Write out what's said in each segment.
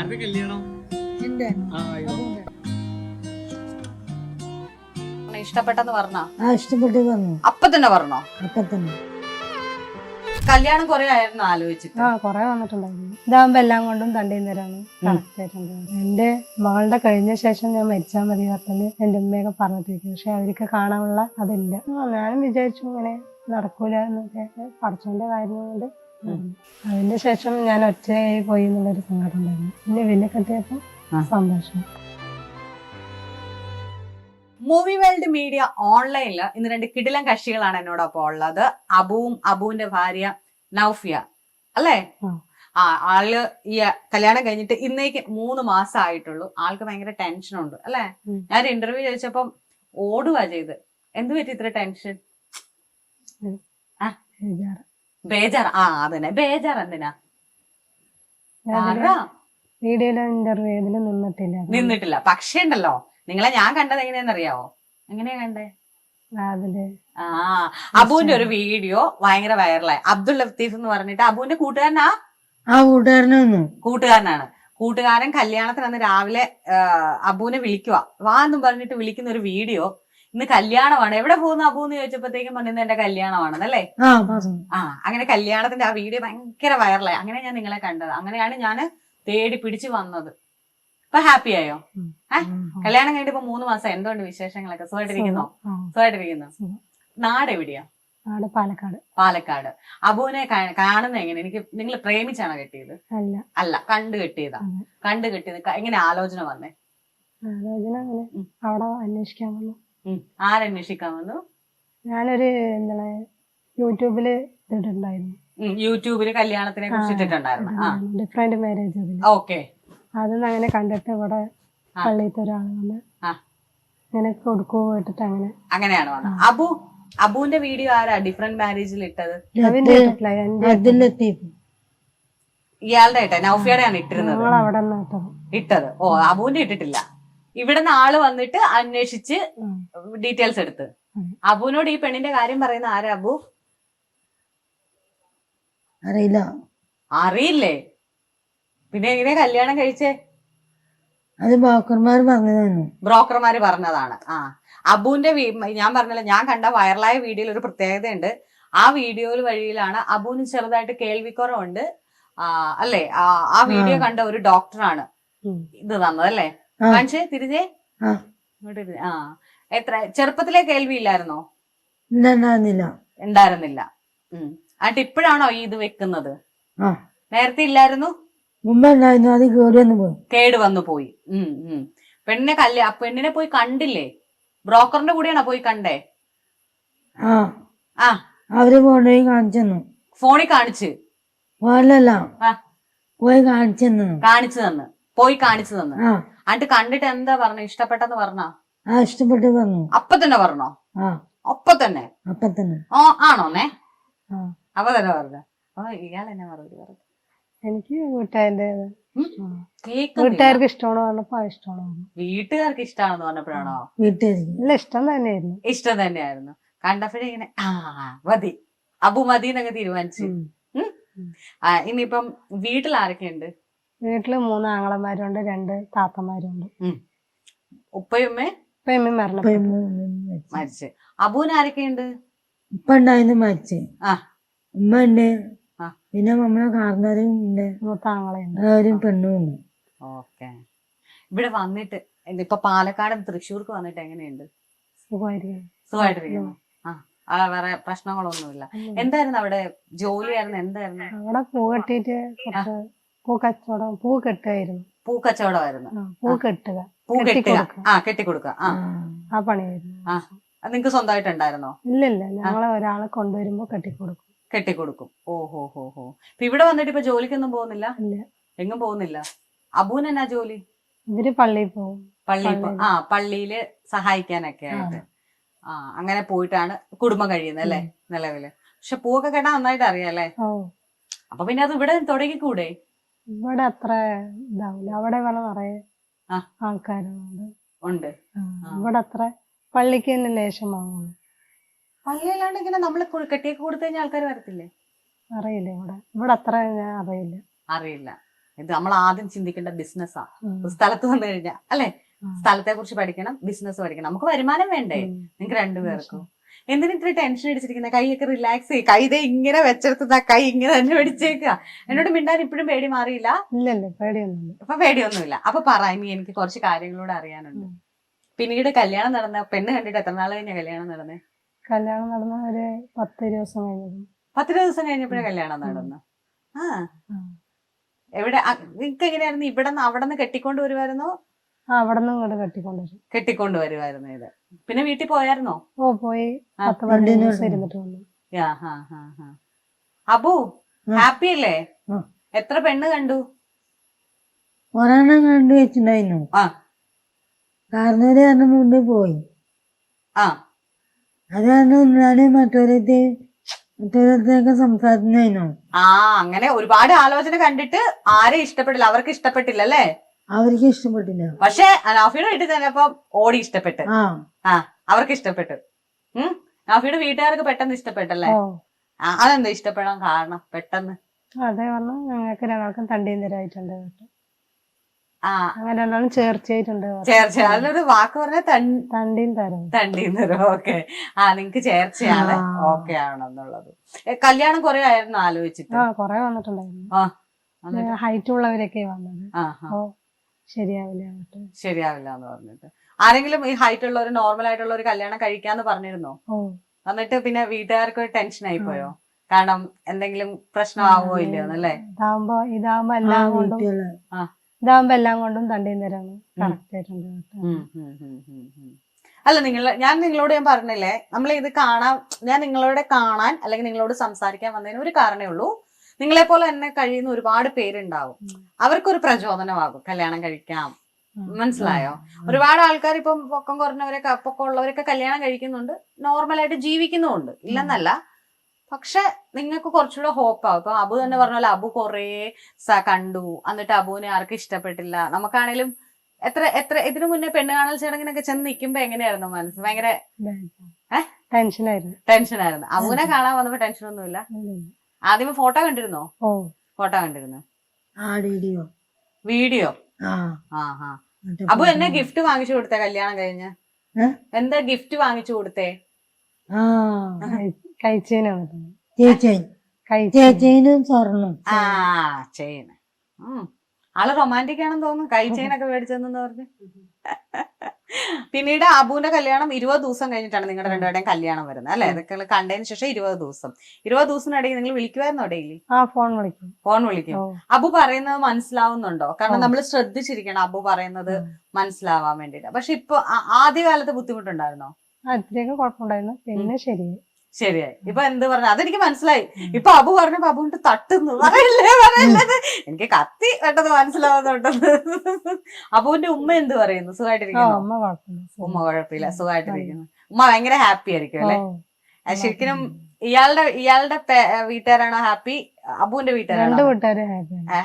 ആരുടെ കല്യാണം? ഇഷ്ടപ്പെട്ടെന്ന് പറഞ്ഞോ? ഇഷ്ടപ്പെട്ടു പറഞ്ഞു. അപ്പൊ തന്നെ പറഞ്ഞോ? അപ്പൊ തന്നെ. കല്യാണം കൊറേ ആയിരുന്നു ആലോചിച്ചിട്ട്? കൊറേ വന്നിട്ടുണ്ടായിരുന്നു. ഇതാകുമ്പോ എല്ലാം കൊണ്ടും തണ്ടേം തരാണ് കറക്റ്റ് ആയിട്ടുണ്ട്. എന്റെ മകളുടെ കഴിഞ്ഞ ശേഷം ഞാൻ മരിച്ചാൽ മതി പറഞ്ഞ് എന്റെ ഉമ്മയൊക്കെ പറഞ്ഞിട്ടിരിക്കും. പക്ഷെ അവർക്ക് കാണാനുള്ള അതില്ല. ഞാനും വിചാരിച്ചു ഇങ്ങനെ നടക്കൂല എന്നൊക്കെ. പഠിച്ചോന്റെ കാര്യം കൊണ്ട് അതിന്റെ ശേഷം ഞാൻ ഒറ്റയായി പോയി എന്നുള്ളൊരു സങ്കടം ഉണ്ടായിരുന്നു. പിന്നെ പിന്നെ കെട്ടിയപ്പോ സന്തോഷം. മൂവി വേൾഡ് മീഡിയ ഓൺലൈനില് ഇന്ന് രണ്ട് കിടിലൻ കക്ഷികളാണ് എന്നോടൊപ്പം ഉള്ളത്. അബുവും അബുവിന്റെ ഭാര്യ നൗഫിയ അല്ലേ? ആള് ഈ കല്യാണം കഴിഞ്ഞിട്ട് ഇന്നേക്ക് 3 മാസം ആയിട്ടുള്ളൂ. ആൾക്ക് ഭയങ്കര ടെൻഷനുണ്ട് അല്ലേ? ഞാൻ ഇന്റർവ്യൂ ചോദിച്ചപ്പം ഓടുക ചെയ്ത്. എന്ത് പറ്റി ഇത്ര ടെൻഷൻ? ബേജാർ. അതന്നെ, ബേജാർ എന്തിനാ? വീഡിയോയിലെ ഇന്റർവ്യൂ നിന്നിട്ടില്ല. പക്ഷേ ഉണ്ടല്ലോ, നിങ്ങളെ ഞാൻ കണ്ടത് എങ്ങനെയാന്നറിയാവോ? എങ്ങനെയാ കണ്ടേ? അബുവിന്റെ ഒരു വീഡിയോ ഭയങ്കര വൈറലായി. അബ്ദുൾ ലത്തീഫ് എന്ന് പറഞ്ഞിട്ട് അബുവിന്റെ കൂട്ടുകാരനാണ്. കൂട്ടുകാരൻ കല്യാണത്തിന് അന്ന് രാവിലെ അബുവിനെ വിളിക്കുക, വാ എന്നും പറഞ്ഞിട്ട് വിളിക്കുന്ന ഒരു വീഡിയോ. ഇന്ന് കല്യാണമാണ്, എവിടെ പോകുന്ന അബു എന്ന് ചോദിച്ചപ്പോഴത്തേക്കും പറഞ്ഞത് എന്റെ കല്യാണമാണെന്നല്ലേ? അങ്ങനെ കല്യാണത്തിന്റെ ആ വീഡിയോ ഭയങ്കര വൈറലായി. അങ്ങനെ ഞാൻ നിങ്ങളെ കണ്ടത്. അങ്ങനെയാണ് ഞാൻ തേടി പിടിച്ചു വന്നത്. ഇപ്പൊ ഹാപ്പി ആയോ? കല്യാണം കഴിഞ്ഞിട്ട് ഇപ്പൊ 3 മാസം. എന്തുകൊണ്ട് വിശേഷങ്ങളൊക്കെ? സുഖമായിട്ടിരിക്കുന്നു. നാട് എവിടെയാ? പാലക്കാട്. അബുവിനെ കാണുന്ന എങ്ങനെ? നിങ്ങൾ പ്രേമിച്ചാണോ കെട്ടിയത്? അല്ല, കണ്ടു കെട്ടിയത്. എങ്ങനെ ആലോചന വന്നേ? അവിടെ അന്വേഷിക്കാൻ വന്നു. ആരന്വേഷിക്കാൻ വന്നു? ഞാനൊരു യൂട്യൂബില് ഇട്ടിട്ടുണ്ടായിരുന്നു. യൂട്യൂബില് കല്യാണത്തിനെ കുറിച്ച് ഇട്ടിട്ടുണ്ടായിരുന്നു. Different marriage. ഓക്കെ. അതൊന്നും അങ്ങനെ കണ്ടിട്ട് ഇവിടെ പള്ളിയിലത്തെ ഒരാള് വന്ന് ഇങ്ങനെ കൊടുക്കുവോ കേട്ടിട്ട് അങ്ങനെയാണ് വന്നത്. അബുവിന്റെ വീഡിയോ ആരാ ഡിഫറെന്റ് മാരേജിൽ ഇട്ടത്? ഇയാളുടെ ഇട്ട നൗഫിയുടെയാണ് ഇട്ടത്. ഓ, അബുവിന്റെ ഇട്ടിട്ടില്ല. ഇവിടുന്ന് ആള് വന്നിട്ട് അന്വേഷിച്ച് ഡീറ്റെയിൽസ് എടുത്ത്. അബുവിനോട് ഈ പെണ്ണിന്റെ കാര്യം പറയുന്ന ആരാ? അബു അറിയില്ലേ? പിന്നെ എങ്ങനെയാ കല്യാണം കഴിച്ചേ? അത് ബ്രോക്കർമാര് പറഞ്ഞതാണ്. അബുവിന്റെ ഞാൻ പറഞ്ഞല്ലോ, ഞാൻ കണ്ട വൈറലായ വീഡിയോയിൽ ഒരു പ്രത്യേകതയുണ്ട്. ആ വീഡിയോയിൽ വഴിയിലാണ് അബുവിന് ചെറുതായിട്ട് കേൾവിക്കുറവുണ്ട് അല്ലേ? ആ വീഡിയോ കണ്ട ഒരു ഡോക്ടറാണ് ഇത് തന്നത് അല്ലേ? കാണിച്ചേ, തിരിഞ്ഞേ. എത്ര ചെറുപ്പത്തിലെ കേൾവി ഇല്ലായിരുന്നോ? ഉണ്ടായിരുന്നില്ല. എന്നിട്ട് ഇപ്പോഴാണോ ഈ ഇത് വെക്കുന്നത്? നേരത്തെ ഇല്ലായിരുന്നു. കേട് വന്നു പോയി. പെണ്ണിനെ പോയി കണ്ടില്ലേ? ബ്രോക്കറിന്റെ കൂടെയാണോ പോയി കണ്ടേ? അവര് ഫോണിൽ കാണിച്ചു തന്നു. എന്നിട്ട് കണ്ടിട്ട് എന്താ പറഞ്ഞു? ഇഷ്ടപ്പെട്ടെന്ന് പറഞ്ഞോ? ഇഷ്ടപ്പെട്ടു പറഞ്ഞു. അപ്പൊ തന്നെ പറഞ്ഞോ? അപ്പൊ തന്നെ ആണോന്നേ? അപ്പൊ തന്നെ പറഞ്ഞു. ഇയാൾ എന്നെ മറുപടി പറഞ്ഞു. എനിക്ക് വീട്ടുകാർക്ക് ഇഷ്ടമാണോ പറഞ്ഞപ്പോ ഇഷ്ടമാണോ? വീട്ടുകാർക്ക് ഇഷ്ടമാണെന്ന് പറഞ്ഞപ്പോഴാണോ? ഇഷ്ടം തന്നെയായിരുന്നു. കണ്ടപ്പോഴേ ഇങ്ങനെ മതി, അബു മതി എന്നൊക്കെ തീരുമാനിച്ചു. ഇനിയിപ്പം വീട്ടിൽ ആരൊക്കെയുണ്ട്? വീട്ടില് 3 ആങ്ങളമാരുണ്ട്, 2 താത്തമാരുണ്ട്. ഉപ്പയും മരിച്ച്. അബുവിന് ആരൊക്കെയുണ്ട്? ഉപ്പ ഉണ്ടായിരുന്നു, മരിച്ച്. ഉമ്മ ഉണ്ട്, പിന്നെ നമ്മളെ കാർന്നവരും ഉണ്ട്, മൂത്താങ്ങളുണ്ട്, പെണ്ണും ഉണ്ട്. ഓക്കെ. ഇവിടെ വന്നിട്ട് ഇപ്പൊ പാലക്കാടും തൃശ്ശൂർക്ക് വന്നിട്ട് എങ്ങനെയുണ്ട്? സുഖമായിട്ടിരിക്കുന്നു. വേറെ പ്രശ്നങ്ങളൊന്നുമില്ല. എന്തായിരുന്നു അവിടെ ജോലിയായിരുന്നു? എന്തായിരുന്നു അവിടെ? പൂ കെട്ടിട്ട് പൂക്കെട്ടായിരുന്നു. പൂക്കച്ചവടമായിരുന്നു. കെട്ടിക്കൊടുക്കുക. ആ പണിയായിരുന്നു. നിങ്ങക്ക് സ്വന്തമായിട്ട് ഉണ്ടായിരുന്നോ? ഇല്ല, ഞങ്ങളെ ഒരാളെ കൊണ്ടുവരുമ്പോ കെട്ടിക്കൊടുക്കും. ഓഹോ. ഇപ്പൊ ഇവിടെ വന്നിട്ട് ഇപ്പൊ ജോലിക്കൊന്നും പോകുന്നില്ല? എങ്ങും പോകുന്നില്ല. അബൂന് എന്നാ ജോലി? ഇവര് പള്ളിയിൽ പോകും. പള്ളിയില് സഹായിക്കാനൊക്കെ ആയിട്ട്. അങ്ങനെ പോയിട്ടാണ് കുടുംബം കഴിയുന്നത് അല്ലേ നിലവില്? പക്ഷെ പൂവൊക്കെ കെട്ടാൻ നന്നായിട്ട് അറിയാല്ലേ? അപ്പൊ പിന്നെ അത് ഇവിടെ തുടങ്ങിക്കൂടെ? ഇവിടെ അത്ര ഇതാവില്ല. അവിടെ നിറയെ ആൾക്കാരുണ്ട്. ഇവിടെ അത്ര പള്ളിക്ക് തന്നെ ലേശം വാങ്ങുള്ളൂ. പള്ളിയിലാണ്ട് ഇങ്ങനെ നമ്മള് കെട്ടിയൊക്കെ കൊടുത്തു കഴിഞ്ഞാൽ ആൾക്കാർ വരത്തില്ലേ? അറിയില്ല. ഇവിടെ അത്ര ഞാൻ അറിയില്ല. ഇത് നമ്മൾ ആദ്യം ചിന്തിക്കേണ്ട ബിസിനസ്സാ. സ്ഥലത്ത് വന്നു കഴിഞ്ഞാൽ അല്ലെ, സ്ഥലത്തെ കുറിച്ച് പഠിക്കണം, ബിസിനസ് പഠിക്കണം. നമുക്ക് വരുമാനം വേണ്ടേ നിങ്ങൾക്ക് രണ്ടുപേർക്കും? എന്തിനാ ഇത്ര ടെൻഷൻ അടിച്ചിരിക്കുന്ന? കൈയൊക്കെ റിലാക്സ് ചെയ്യും. കൈ ഇതേ ഇങ്ങനെ വെച്ചെടുത്ത കൈ ഇങ്ങനെ തന്നെ പിടിച്ചേക്കുക. എന്നോട് മിണ്ടാൻ ഇപ്പോഴും പേടി മാറിയില്ല? ഇപ്പൊ പേടിയൊന്നുമില്ല. അപ്പൊ പറ, ഇനി എനിക്ക് കുറച്ച് കാര്യങ്ങളോട് അറിയാനുണ്ട്. പിന്നീട് കല്യാണം നടന്ന പെണ്ണ് കണ്ടിട്ട് എത്ര നാൾ കഴിഞ്ഞ കല്യാണം നടന്നേ? കല്യാണം നടന്ന ഒരു 10 ദിവസം കഴിഞ്ഞു. 10 ദിവസം കഴിഞ്ഞപ്പോഴേ കല്യാണം നടന്നു. ആ, എവിടെ നിങ്ങൾക്ക് എങ്ങനെയായിരുന്നു? ഇവിടെ നിന്ന് അവിടെ നിന്ന് കെട്ടിക്കൊണ്ട് വരുമായിരുന്നോ? അവിടെ നിന്ന് ഇങ്ങോട്ട് കെട്ടിക്കൊണ്ട് വരുമായിരുന്നു ഇത്. പിന്നെ വീട്ടിൽ പോയായിരുന്നോ? ഓ, പോയി 10-12 ദിവസം ഇരുന്നിട്ട് വന്നു. അബു ഹാപ്പി അല്ലേ? എത്ര പെണ്ണ് കണ്ടു? ഒരെണ്ണം കണ്ടു വെച്ചിട്ടുണ്ടായിരുന്നു. കാരണവര് മുന്നേ പോയി. അത് കാരണം ഞാന് മറ്റൊരത്തേക്ക് സംസാരിക്കുന്നു. അങ്ങനെ ഒരുപാട് ആലോചന കണ്ടിട്ട് ആരെ ഇഷ്ടപ്പെട്ടില്ല? അവർക്ക് ഇഷ്ടപ്പെട്ടില്ല അല്ലേ? അവർക്ക് ഇഷ്ടപ്പെട്ടില്ല. പക്ഷെ നാഫിയുടെ വീട്ടിൽ ചെന്നപ്പോ ഓടി ഇഷ്ടപ്പെട്ടു. അവർക്ക് ഇഷ്ടപ്പെട്ടു. നാഫിയുടെ വീട്ടുകാർക്ക് പെട്ടെന്ന് ഇഷ്ടപ്പെട്ടല്ലേ? അതെന്താ ഇഷ്ടപ്പെടാൻ കാരണം പെട്ടെന്ന്? അതെ പറഞ്ഞു, ഞങ്ങൾക്ക് രണ്ടാൾക്കും തണ്ടീന്തരായിട്ടുണ്ട്. അങ്ങനെ രണ്ടാളും ചേർച്ചയായിട്ടുണ്ട്. അതിനൊരു വാക്ക് പറഞ്ഞാൽ തണ്ടീന്തരം. ഓക്കെ. നിങ്ങക്ക് ചേർച്ചയാണ്, ഓക്കെ ആണെന്നുള്ളത്. കല്യാണം കുറെ ആയിരുന്നു ആലോചിച്ചിട്ട്? കൊറേ വന്നിട്ടുണ്ടായിരുന്നു. ഹൈറ്റ് ഉള്ളവരൊക്കെ വന്നത്. ശരിയാവില്ല എന്ന് പറഞ്ഞിട്ട് ആരെങ്കിലും ഈ ഹൈറ്റ് ഉള്ള ഒരു നോർമൽ ആയിട്ടുള്ള ഒരു കല്യാണം കഴിക്കാന്ന് പറഞ്ഞിരുന്നോ? എന്നിട്ട് പിന്നെ വീട്ടുകാർക്ക് ടെൻഷൻ ആയി പോയോ? കാരണം എന്തെങ്കിലും പ്രശ്നമാവോ ഇല്ലയോ എന്നല്ലേ? ഇതാകുമ്പോ എല്ലാം കൊണ്ടും തണ്ടീന്തരാണ്. കറക്റ്റ് ആയിട്ടുണ്ട്. അല്ല, ഞാൻ നിങ്ങളോട് പറഞ്ഞില്ലേ, നമ്മൾ ഇത് ഞാൻ നിങ്ങളോട് കാണാൻ അല്ലെങ്കിൽ നിങ്ങളോട് സംസാരിക്കാൻ വന്നതിന് ഒരു കാരണമേ ഉള്ളൂ. നിങ്ങളെ പോലെ തന്നെ കഴിയുന്ന ഒരുപാട് പേരുണ്ടാവും. അവർക്കൊരു പ്രചോദനമാകും കല്യാണം കഴിക്കാം. മനസ്സിലായോ? ഒരുപാട് ആൾക്കാർ ഇപ്പം പൊക്കം കുറഞ്ഞവരൊക്കെ പൊക്കമുള്ളവരൊക്കെ കല്യാണം കഴിക്കുന്നുണ്ട്, നോർമലായിട്ട് ജീവിക്കുന്നുമുണ്ട്, ഇല്ലെന്നല്ല. പക്ഷെ നിങ്ങൾക്ക് കുറച്ചുകൂടെ ഹോപ്പാവും. ഇപ്പൊ അബു തന്നെ പറഞ്ഞ അബു കൊറേ കണ്ടു, എന്നിട്ട് അബുവിനെ ആർക്കും ഇഷ്ടപ്പെട്ടില്ല. നമുക്കാണേലും ഇതിനു മുന്നേ പെണ്ണ് കാണൽ ചടങ്ങിനൊക്കെ ചെന്ന് നിൽക്കുമ്പോ എങ്ങനെയായിരുന്നു മനസ്സ്? ഭയങ്കര ടെൻഷനായിരുന്നു. അബുവിനെ കാണാൻ വന്നപ്പോ ടെൻഷനൊന്നുമില്ല? ആദ്യമേ ഫോട്ടോ കണ്ടിരുന്നോ? ഫോട്ടോ കണ്ടിരുന്നു. വീഡിയോ? അബു എന്നെ ഗിഫ്റ്റ് വാങ്ങിച്ചു കൊടുത്തേ കല്യാണം കഴിഞ്ഞ്? എന്താ ഗിഫ്റ്റ് വാങ്ങിച്ചു കൊടുത്തേ? ചെയിൻ. ആള് റൊമാൻറ്റിക് ആണെന്ന് തോന്നുന്നു. കൈ ചെയിനൊക്കെ മേടിച്ചെന്ന് പറഞ്ഞു. പിന്നീട് അബുവിന്റെ കല്യാണം 20 ദിവസം കഴിഞ്ഞിട്ടാണ് നിങ്ങളുടെ രണ്ടുപേരുടെയും കല്യാണം വരുന്നത് അല്ലെ? ഇതൊക്കെ കണ്ടതിന് ശേഷം 20 ദിവസത്തിനിടയിൽ നിങ്ങൾ വിളിക്കുമായിരുന്നോ ഡെയിലി? ഫോൺ വിളിക്കും. അബു പറയുന്നത് മനസ്സിലാവുന്നുണ്ടോ? കാരണം നമ്മൾ ശ്രദ്ധിച്ചിരിക്കണം അബു പറയുന്നത് മനസ്സിലാവാൻ വേണ്ടിട്ട്. പക്ഷെ ഇപ്പൊ ആദ്യകാലത്ത് ബുദ്ധിമുട്ടുണ്ടായിരുന്നോ? കുഴപ്പമുണ്ടായിരുന്നു. പിന്നെ ശരിയായി. ഇപ്പൊ എന്ത് പറഞ്ഞു? അതെനിക്ക് മനസ്സിലായി. ഇപ്പൊ അബു പറഞ്ഞപ്പോ അബുവിട്ട് തട്ടുന്നു. പറയല്ലേ. എനിക്ക് കത്തി പെട്ടെന്ന് മനസ്സിലാവുന്നുണ്ടെന്ന്. അബുവിന്റെ ഉമ്മ എന്ത് പറയുന്നു? സുഖമായിട്ടിരിക്കുന്നു? ഉമ്മ കുഴപ്പമില്ല, സുഖമായിട്ടിരിക്കുന്നു. ഉമ്മ ഭയങ്കര ഹാപ്പി ആയിരിക്കും അല്ലെ? ശരിക്കും ഇയാളുടെ വീട്ടുകാരാണോ ഹാപ്പി? അബുവിന്റെ വീട്ടുകാരാണോ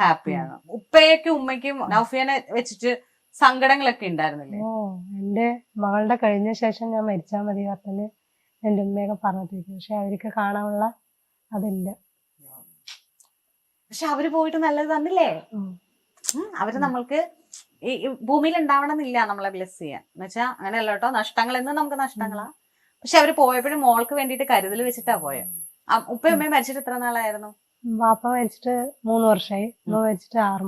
ഹാപ്പിയാണ്? ഉപ്പയ്ക്കും ഉമ്മയ്ക്കും നൗഫിയനെ വെച്ചിട്ട് സങ്കടങ്ങളൊക്കെ ഉണ്ടായിരുന്നില്ലേ? എന്റെ മകളുടെ കഴിഞ്ഞ ശേഷം ഞാൻ മരിച്ചാൽ മതി പറഞ്ഞ് എന്റെ ഉമ്മയൊക്കെ പറഞ്ഞിരിക്കും. പക്ഷെ അവർക്ക് കാണാനുള്ള അതില്ല. പക്ഷെ അവര് പോയിട്ട് നല്ലത് തന്നില്ലേ? അവര് നമ്മൾക്ക് ഈ ഭൂമിയിൽ ഉണ്ടാവണമെന്നില്ല നമ്മളെ ബ്ലെസ് ചെയ്യാൻ. എന്നുവെച്ചാ അങ്ങനെയല്ല കേട്ടോ. നഷ്ടങ്ങൾ എന്ന് നമുക്ക് നഷ്ടങ്ങളാ. പക്ഷെ അവര് പോയപ്പോഴും മോൾക്ക് വേണ്ടിയിട്ട് കരുതൽ വെച്ചിട്ടാ പോയത്. ഉപ്പയും ഉമ്മയും മരിച്ചിട്ട് എത്ര നാളായിരുന്നു? വാപ്പ മരിച്ചിട്ട് 3 വർഷമായി. ഉമ്മ മരിച്ചിട്ട് 6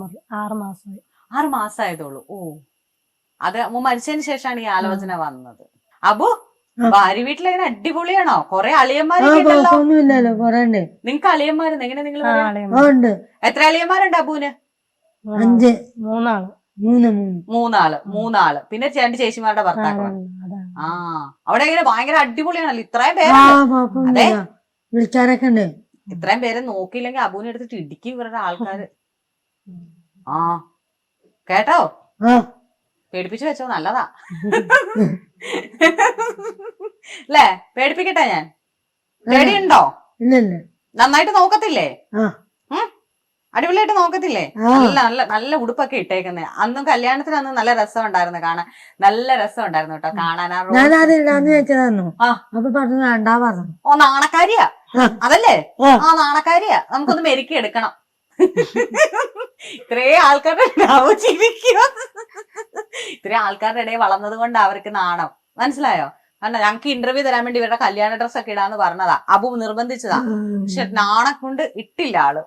മാസമായി. 6 മാസമായതുള്ളൂ. ഓ, അത് ഉമ്മ മരിച്ചതിന് ശേഷമാണ് ഈ ആലോചന വന്നത്. അബു ഭാര്യ വീട്ടിലെങ്ങനെ അടിപൊളിയാണോ? കൊറേ അളിയന്മാരൊക്കെ ഉണ്ടല്ലോ. നിങ്ങക്ക് അളിയന്മാരുണ്ട്? എങ്ങനെ നിങ്ങൾ എത്ര അളിയന്മാരുണ്ട് അബുവിന്? 3 പിന്നെ 2 ചേച്ചിമാരുടെ ഭർത്താക്കൾ. അവിടെ എങ്ങനെ ഭയങ്കര അടിപൊളിയാണല്ലോ. ഇത്രയും പേര് വിളിക്കാനൊക്കെ ഉണ്ട്. ഇത്രയും പേരെ നോക്കിയില്ലെങ്കിൽ അബുവിനെ എടുത്തിട്ട് ഇടുക്കി ഇവരുടെ ആൾക്കാര്. കേട്ടോ? പേടിപ്പിച്ചു വെച്ചോ, നല്ലതാ അല്ലേ? പേടിപ്പിക്കട്ടെ ഞാൻ? പേടിയുണ്ടോ? നന്നായിട്ട് നോക്കത്തില്ലേ? അടിപൊളിയായിട്ട് നോക്കത്തില്ലേ? നല്ല ഉടുപ്പൊക്കെ ഇട്ടേക്കുന്നേ. അന്നും കല്യാണത്തിന് അന്ന് നല്ല രസം ഉണ്ടായിരുന്നു കാണാൻ. നല്ല രസം ഉണ്ടായിരുന്നു കേട്ടോ കാണാൻ. ഓ, നാണക്കാരിയാ അതല്ലേ? നാണക്കാരിയാ. നമുക്കൊന്ന് മെരുക്കി എടുക്കണം. ഇത്രയും ആൾക്കാരുടെ അബു ചിരിക്കുക. ഇത്രയും ആൾക്കാരുടെ ഇടയിൽ വളർന്നത് കൊണ്ട് അവർക്ക് നാണം. മനസ്സിലായോ? കാരണം ഞങ്ങക്ക് ഇന്റർവ്യൂ തരാൻ വേണ്ടി ഇവരുടെ കല്യാണ ഡ്രസ് ഒക്കെ ഇടാന്ന് പറഞ്ഞതാ. അബു നിർബന്ധിച്ചതാ. പക്ഷെ നാണം കൊണ്ട് ഇട്ടില്ല ആള്.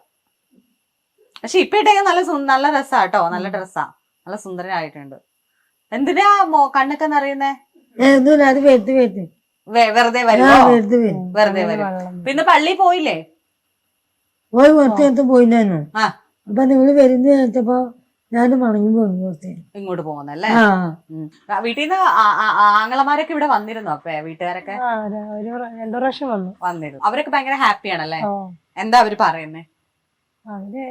പക്ഷെ ഇപ്പൊ ഇട്ടേക്ക് നല്ല രസാ കേട്ടോ. നല്ല ഡ്രസ്സാ. നല്ല സുന്ദരനായിട്ടുണ്ട്. എന്തിനാ കണ്ണൊക്കെ നിറയുന്നേ? വെറുതെ വരുമോ? വെറുതെ വരും. പിന്നെ പള്ളി പോയില്ലേ? പോയി കുറച്ചു പോയില്ലായിരുന്നു. അപ്പൊ നിങ്ങള് വരുന്ന വെച്ചപ്പോ ഞാൻ മടങ്ങി പോയി ഇങ്ങോട്ട് പോകുന്നല്ലേ. വീട്ടിൽ നിന്ന് ആങ്ങളമാരൊക്കെ ഇവിടെ വന്നിരുന്നു. അപ്പൊ വീട്ടുകാരൊക്കെ 2 പ്രാവശ്യം വന്നിരുന്നു. അവരൊക്കെ ഭയങ്കര ഹാപ്പിയാണല്ലേ? എന്താ അവര് പറയുന്നേ? അവര്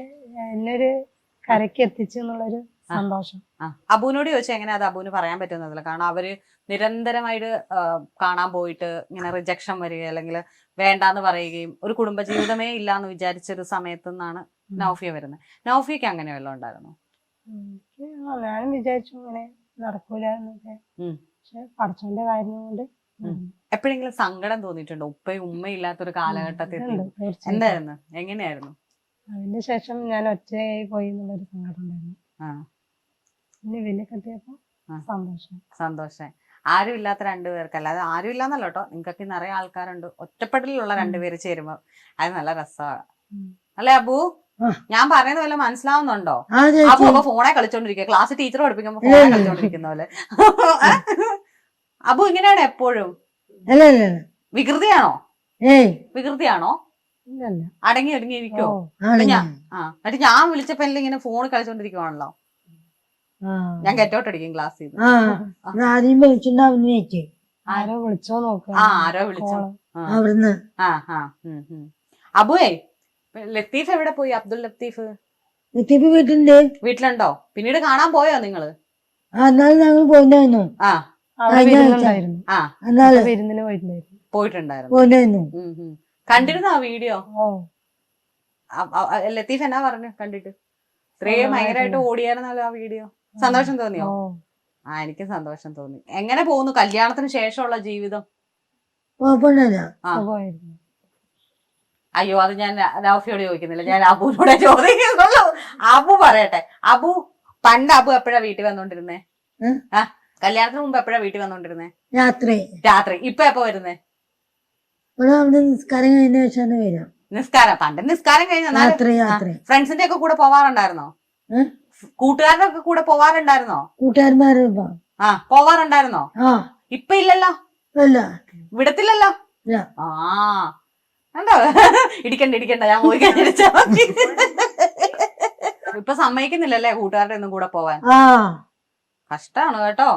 എന്നൊരു കരക്ക് എത്തിച്ചു എന്നുള്ളൊരു സന്തോഷം. അബുവിനോട് ചോദിച്ചാൽ എങ്ങനെ അത് അബുവിന് പറയാൻ പറ്റുന്നതല്ല. കാരണം അവര് നിരന്തരമായിട്ട് കാണാൻ പോയിട്ട് ഇങ്ങനെ റിജക്ഷൻ വരിക അല്ലെങ്കിൽ വേണ്ടാന്ന് പറയുകയും ഒരു കുടുംബജീവിതമേ ഇല്ലാന്ന് വിചാരിച്ചൊരു സമയത്തു നിന്നാണ് നൗഫിയ വരുന്നത്. നൗഫിയക്ക് അങ്ങനെ വല്ലതും ഉണ്ടായിരുന്നു? ഞാനും വിചാരിച്ചു ഇങ്ങനെ നടക്കൂല എന്നൊക്കെ. പക്ഷെ പഠിച്ചോന്റെ കാര്യം കൊണ്ട്. എപ്പോഴെങ്കിലും സങ്കടം തോന്നിയിട്ടുണ്ടോ? ഉപ്പയും ഉമ്മയും ഇല്ലാത്തൊരു കാലഘട്ടത്തിൽ എന്തായിരുന്നു? എങ്ങനെയായിരുന്നു? അതിന് ശേഷം ഞാൻ ഒറ്റയായി പോയി എന്നുള്ളൊരു സങ്കടം ഉണ്ടായിരുന്നു. പിന്നെ വലിയ കെട്ടിയപ്പോ സന്തോഷം. ആരും ഇല്ലാത്ത 2 പേർക്ക്, അല്ലാതെ ആരും ഇല്ലാന്നല്ലോ കേട്ടോ, നിങ്ങൾക്കൊക്കെ നിറയെ ആൾക്കാരുണ്ട്. ഒറ്റപ്പെടലിലുള്ള 2 പേര് ചേരുമ്പോ അത് നല്ല രസമാണ് അല്ലേ അബു? ഞാൻ പറയുന്ന പോലെ മനസ്സിലാവുന്നുണ്ടോ? അബു അപ്പൊ ഫോണെ കളിച്ചോണ്ടിരിക്കുക. ക്ലാസ് ടീച്ചർ പഠിപ്പിക്കുമ്പോ ഫോണെ കളിച്ചോണ്ടിരിക്കുന്ന പോലെ. അബു ഇങ്ങനെയാണ് എപ്പോഴും? വികൃതിയാണോ? വികൃതിയാണോ? അടങ്ങി ഒതുങ്ങിയിരിക്കോ? എന്നിട്ട് ഞാൻ വിളിച്ചപ്പോ എല്ലാം ഇങ്ങനെ ഫോൺ കളിച്ചോണ്ടിരിക്കുവാണല്ലോ. ഞാൻ ഗെറ്റൗട്ട് അടിക്കും ക്ലാസ്സിൽ നിന്ന്. ആരോ വിളിച്ചോ നോക്കാം. ആരോ വിളിച്ചോ അവിടുന്ന്. അബുവേ, ലത്തീഫ് എവിടെ പോയി? അബ്ദുൽ ലത്തീഫ് വീട്ടിലുണ്ടോ? പിന്നീട് കാണാൻ പോയോ നിങ്ങള്? ഞങ്ങൾ പോയിട്ടുണ്ടായിരുന്നു. പോയിട്ടുണ്ടായിരുന്നു. കണ്ടിരുന്നോ ആ വീഡിയോ? ലത്തീഫ് എന്നാ പറഞ്ഞു കണ്ടിട്ട്? ഇത്രയും ഭയങ്കരമായിട്ട് ഓടിയായിരുന്നല്ലോ ആ വീഡിയോ. സന്തോഷം തോന്നിയോ? എനിക്ക് സന്തോഷം തോന്നി. എങ്ങനെ പോകുന്നു കല്യാണത്തിന് ശേഷമുള്ള ജീവിതം? അയ്യോ, അത് ഞാൻ നൗഫിയോട് ചോദിക്കുന്നില്ല, ഞാൻ അബുവിനോടെ ചോദിക്കുന്നുള്ളൂ. അബു പറയട്ടെ. അബു പണ്ട് അബു എപ്പോഴാ വീട്ടിൽ വന്നോണ്ടിരുന്നേ? കല്യാണത്തിന് മുമ്പ് എപ്പോഴാ വീട്ടിൽ വന്നോണ്ടിരുന്നേ? രാത്രി. ഇപ്പൊ എപ്പോ വരുന്നേ? നിസ്കാരം കഴിഞ്ഞ ശേഷം വരാം. നിസ്കാരം പണ്ട് നിസ്കാരം കഴിഞ്ഞ ഫ്രണ്ട്സിന്റെ ഒക്കെ കൂടെ പോവാറുണ്ടായിരുന്നോ? കൂട്ടുകാരുടെ ഒക്കെ കൂടെ പോവാറുണ്ടായിരുന്നോ? കൂട്ടുകാരന്മാര് പോവാറുണ്ടായിരുന്നോ? ഇപ്പൊ ഇല്ലല്ലോ. വിടത്തില്ലല്ലോ. എന്താ ഇടിക്കണ്ട ഞാൻ പോയി കഴിച്ചാ മതി. ഇപ്പൊ സമ്മതിക്കുന്നില്ലല്ലേ കൂട്ടുകാരുടെ ഒന്നും കൂടെ പോവാൻ? കഷ്ടാണ് കേട്ടോ.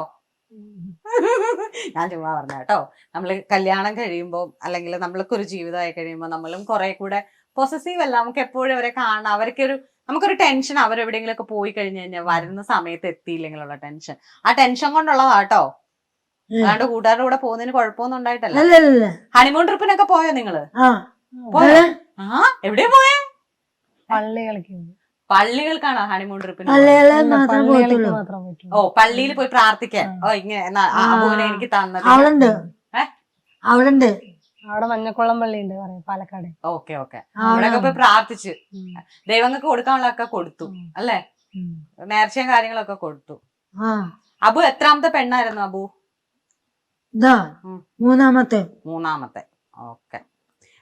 ഞാൻ ചുമ്മാ പറഞ്ഞ കേട്ടോ. നമ്മള് കല്യാണം കഴിയുമ്പോ അല്ലെങ്കിൽ നമ്മൾക്കൊരു ജീവിതമായി കഴിയുമ്പോ നമ്മളും കുറെ കൂടെ പൊസസീവ് അല്ല. നമുക്ക് എപ്പോഴും അവരെ കാണാം. നമുക്കൊരു ടെൻഷൻ. അവരെവിടെയെങ്കിലും ഒക്കെ പോയി കഴിഞ്ഞു കഴിഞ്ഞാൽ വരുന്ന സമയത്ത് എത്തിയില്ലെങ്കിലുള്ള ടെൻഷൻ. ആ ടെൻഷൻ കൊണ്ടുള്ളതാട്ടോ. അല്ലാണ്ട് കൂട്ടുകാരുടെ കൂടെ പോകുന്നതിന് കുഴപ്പമൊന്നും ഉണ്ടായിട്ടല്ല. ഹണിമൂൺ ട്രിപ്പിനൊക്കെ പോയോ നിങ്ങള്? എവിടെയാ പോയേ? പള്ളികൾക്കാണോ ഹണിമൂൺ ട്രിപ്പിന്? പള്ളിയിൽ പോയി പ്രാർത്ഥിക്കാൻ. ഇങ്ങനെ അബുവിനെ എനിക്ക് തന്നത്. അവിടെ മഞ്ഞക്കുളം പള്ളി ഉണ്ട് പാലക്കാട്. ഓക്കെ. അവിടെയൊക്കെ പോയി പ്രാർത്ഥിച്ച് ദൈവങ്ങൾക്ക് കൊടുക്കാനുള്ളതൊക്കെ കൊടുത്തു അല്ലേ? നേർച്ചയും കാര്യങ്ങളൊക്കെ കൊടുത്തു. അബു എത്രാമത്തെ പെണ്ണായിരുന്നു അബു? മൂന്നാമത്തെ. ഓക്കെ.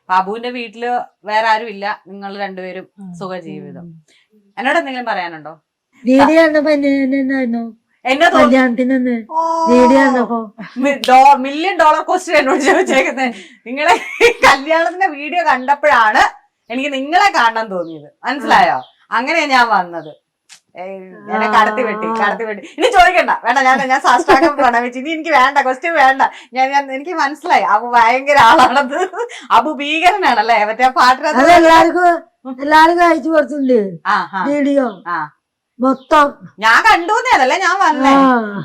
അബുവിന്റെ വീട്ടില് വേറെ ആരും ഇല്ല, നിങ്ങൾ 2 പേരും സുഖജീവിതം. എന്നോട് എന്തെങ്കിലും പറയാനുണ്ടോ? $1 മില്യൺ ക്വസ്റ്റ്യൻ എന്നോട് ചോദിച്ചേക്കുന്നത്. നിങ്ങളെ കല്യാണത്തിന്റെ വീഡിയോ കണ്ടപ്പോഴാണ് എനിക്ക് നിങ്ങളെ കാണാൻ തോന്നിയത്. മനസ്സിലായോ? അങ്ങനെയാ ഞാൻ വന്നത്. എന്നെ കടത്തി വെട്ടി. ഇനി ചോദിക്കണ്ട, വേണ്ട. ഞാൻ സാഷ്ടാംഗം പ്രണമിച്ചു. ഇനി എനിക്ക് വേണ്ട, ക്വസ്റ്റ്യൻ വേണ്ട. എനിക്ക് മനസ്സിലായി അബു ഭയങ്കര ആളാണത്. അബു ഭീകരനാണല്ലേ? മറ്റേ പാട്ടിനകത്ത് എല്ലാവർക്കും അയച്ചു കൊടുത്തിട്ടുണ്ട് വീഡിയോ മൊത്തം. ഞാൻ കണ്ടുന്നേ, അതല്ല ഞാൻ വന്നേ.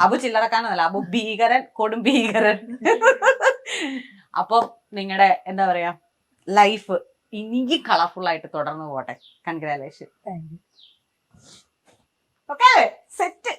അബു ചില്ലറക്കാണല്ല, അബു ഭീകരൻ, കൊടും ഭീകരൻ. അപ്പൊ നിങ്ങളുടെ എന്താ പറയാ ലൈഫ് ഇനി കളർഫുൾ ആയിട്ട് തുടർന്നു പോട്ടെ. കൺഗ്രാലേഷൻ. Okay, set.